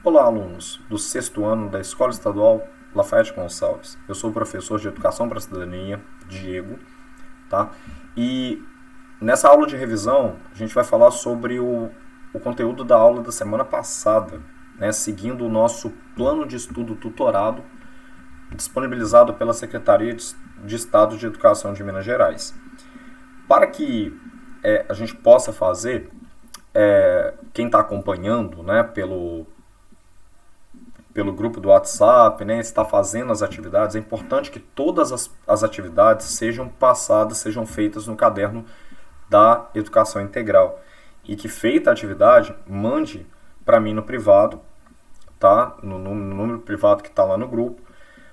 Olá, alunos do sexto ano da Escola Estadual Lafayette Gonçalves. Eu sou o professor de Educação para a Cidadania, Diego, tá? E nessa aula de revisão, a gente vai falar sobre o conteúdo da aula da semana passada, né? Seguindo o nosso plano de estudo tutorado, disponibilizado pela Secretaria de Estado de Educação de Minas Gerais. Para que a gente possa fazer, quem está acompanhando, né, pelo grupo do WhatsApp, né, está fazendo as atividades, é importante que todas as atividades sejam passadas, sejam feitas no caderno da Educação Integral. E que feita a atividade, mande para mim no privado, tá? No número privado que está lá no grupo,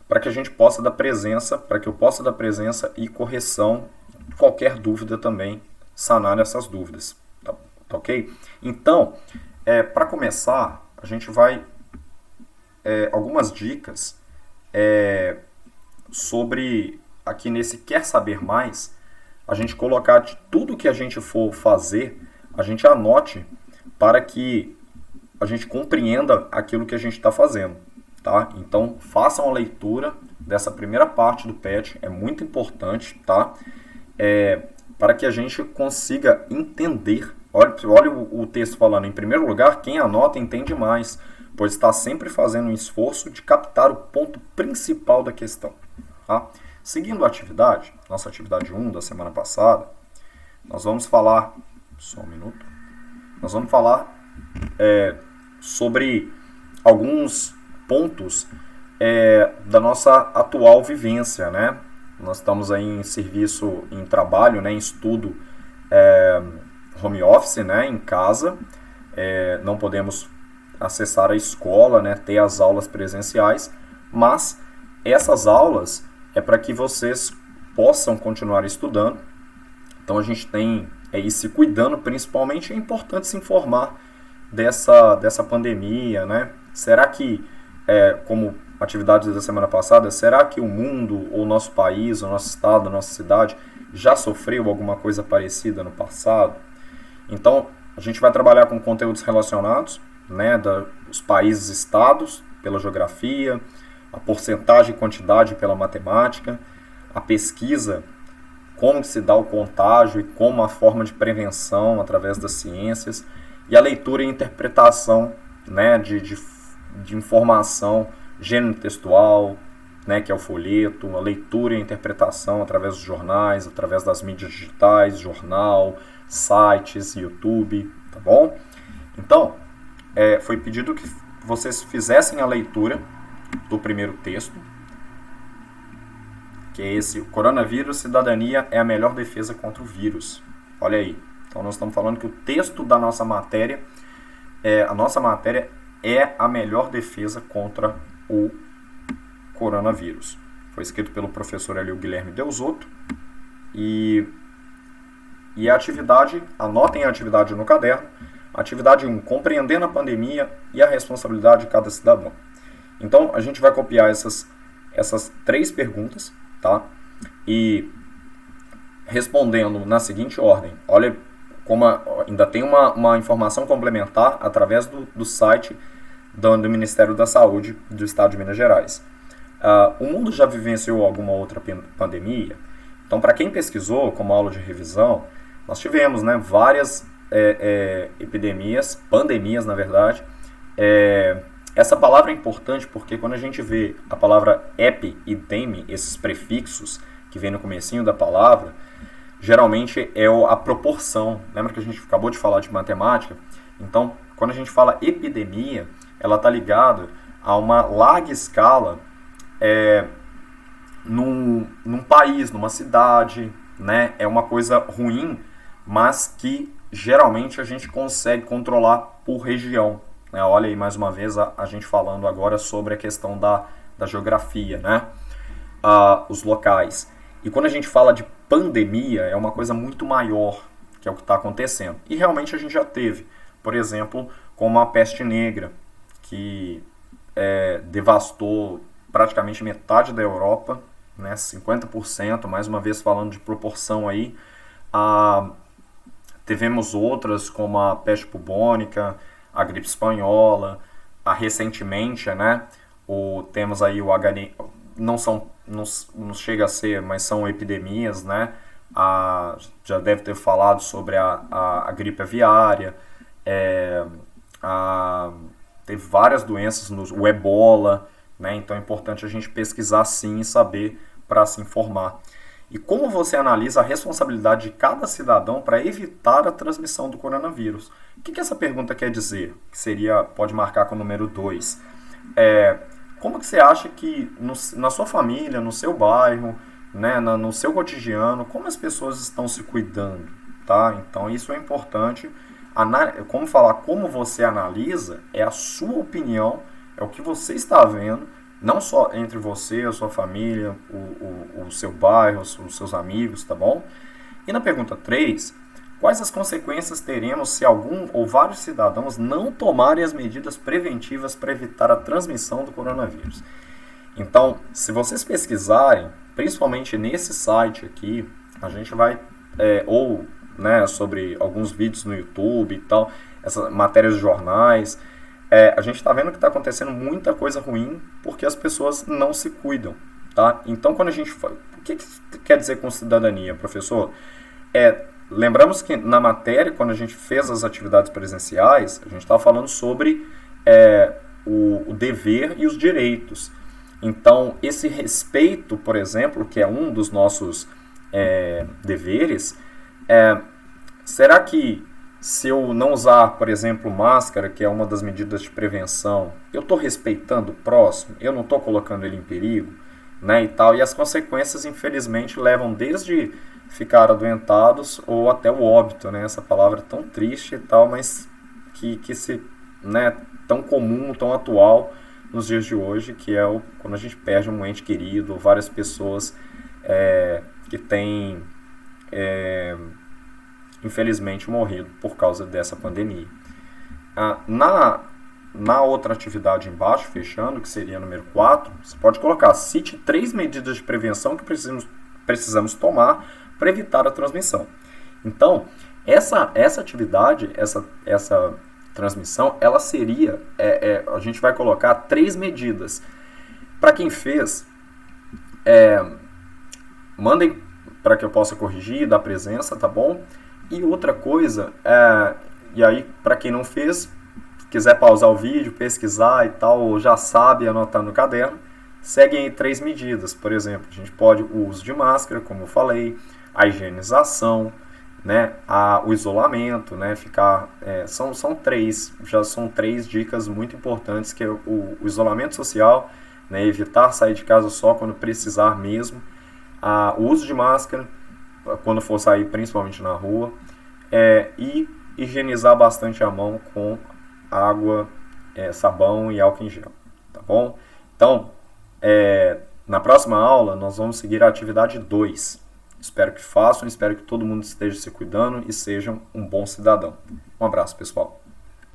para que a gente possa dar presença, para que eu possa dar presença e correção, qualquer dúvida também, sanar essas dúvidas, tá ok? Então, para começar, a gente vai algumas dicas sobre, aqui nesse Quer Saber Mais, a gente colocar de tudo que a gente for fazer, a gente anote para que a gente compreenda aquilo que a gente está fazendo, tá? Então, façam a leitura dessa primeira parte do PET, é muito importante, tá? Para que a gente consiga entender. Olha o texto falando, em primeiro lugar, quem anota entende mais, pois está sempre fazendo um esforço de captar o ponto principal da questão. Tá? Seguindo a atividade, nossa atividade 1 da semana passada, nós vamos falar, só um minuto, nós vamos falar sobre alguns pontos da nossa atual vivência, né? Nós estamos aí em serviço, em trabalho, né, em estudo home office, né, em casa, não podemos acessar a escola, né, ter as aulas presenciais, mas essas aulas é para que vocês possam continuar estudando. Então a gente tem ir se cuidando, principalmente é importante se informar dessa pandemia, né? Será que, como atividades da semana passada, será que o mundo, ou o nosso país, o nosso estado, a nossa cidade já sofreu alguma coisa parecida no passado? Então a gente vai trabalhar com conteúdos relacionados, né, dos países estados, pela geografia, a porcentagem e quantidade pela matemática, a pesquisa, como se dá o contágio e como a forma de prevenção através das ciências, e a leitura e interpretação, né, de informação, gênero textual, né, que é o folheto, a leitura e interpretação através dos jornais, através das mídias digitais, jornal, sites, YouTube, tá bom? Então, foi pedido que vocês fizessem a leitura do primeiro texto, que é esse: o coronavírus, cidadania é a melhor defesa contra o vírus. Olha aí. Então nós estamos falando que o texto da nossa matéria, a nossa matéria é a melhor defesa contra o coronavírus. Foi escrito pelo professor Elio Guilherme Deusotto. E a atividade, anotem a atividade no caderno. Atividade 1, compreendendo a pandemia e a responsabilidade de cada cidadão. Então, a gente vai copiar essas 3 perguntas, tá? E respondendo na seguinte ordem. Olha como ainda tem uma informação complementar através do site do Ministério da Saúde do Estado de Minas Gerais. O mundo já vivenciou alguma outra pandemia? Então, para quem pesquisou, como aula de revisão, nós tivemos, né, várias epidemias, pandemias, na verdade. Essa palavra é importante porque quando a gente vê a palavra epi e demi, esses prefixos que vem no comecinho da palavra, geralmente é a proporção. Lembra que a gente acabou de falar de matemática? Então, quando a gente fala epidemia, ela está ligada a uma larga escala num país, numa cidade, né? É uma coisa ruim, mas que geralmente a gente consegue controlar por região. Né? Olha aí mais uma vez a gente falando agora sobre a questão da geografia, né? Os locais. E quando a gente fala de pandemia, é uma coisa muito maior, que é o que está acontecendo. E realmente a gente já teve, por exemplo, como a peste negra, que devastou praticamente metade da Europa, né? 50%, mais uma vez falando de proporção aí. Tivemos outras como a peste bubônica, a gripe espanhola, recentemente, né, temos aí o HN, não chega a ser, mas são epidemias, né, já deve ter falado sobre a gripe aviária, teve várias doenças, o ebola, né, então é importante a gente pesquisar sim e saber para se informar. E como você analisa a responsabilidade de cada cidadão para evitar a transmissão do coronavírus? O que essa pergunta quer dizer? Que pode marcar com o número 2. Como que você acha que na sua família, no seu bairro, né, no seu cotidiano, como as pessoas estão se cuidando? Tá? Então isso é importante. Como você analisa é a sua opinião, é o que você está vendo, não só entre você, a sua família, o seu bairro, os seus amigos, tá bom? E na pergunta 3, quais as consequências teremos se algum ou vários cidadãos não tomarem as medidas preventivas para evitar a transmissão do coronavírus? Então, se vocês pesquisarem, principalmente nesse site aqui, a gente vai, né, sobre alguns vídeos no YouTube e tal, essas matérias de jornais, a gente está vendo que está acontecendo muita coisa ruim porque as pessoas não se cuidam, tá? Então, quando a gente fala, o que quer dizer com cidadania, professor? Lembramos que na matéria, quando a gente fez as atividades presenciais, a gente estava falando sobre o dever e os direitos. Então, esse respeito, por exemplo, que é um dos nossos deveres, será que se eu não usar, por exemplo, máscara, que é uma das medidas de prevenção, eu estou respeitando o próximo? Eu não estou colocando ele em perigo? Né, e tal, e as consequências, infelizmente, levam desde ficar adoentados ou até o óbito, né, essa palavra tão triste e tal, mas que né, tão comum, tão atual nos dias de hoje, que é quando a gente perde um ente querido, ou várias pessoas que têm infelizmente morrido por causa dessa pandemia. Na outra atividade embaixo, fechando, que seria número 4, você pode colocar: cite 3 medidas de prevenção que precisamos tomar para evitar a transmissão. Então, essa atividade, essa transmissão, ela seria, a gente vai colocar 3 medidas. Para quem fez, mandem para que eu possa corrigir, dar presença, tá bom? E outra coisa, e aí para quem não fez, quiser pausar o vídeo, pesquisar e tal, ou já sabe anotar no caderno, seguem aí 3 medidas. Por exemplo, a gente pode o uso de máscara, como eu falei, a higienização, né, o isolamento, né, são 3 dicas muito importantes, que é o isolamento social, né, evitar sair de casa só quando precisar mesmo, o uso de máscara quando for sair, principalmente na rua, e higienizar bastante a mão com água, sabão e álcool em gel, tá bom? Então, na próxima aula nós vamos seguir a atividade 2. Espero que façam, espero que todo mundo esteja se cuidando e sejam um bom cidadão. Um abraço, pessoal.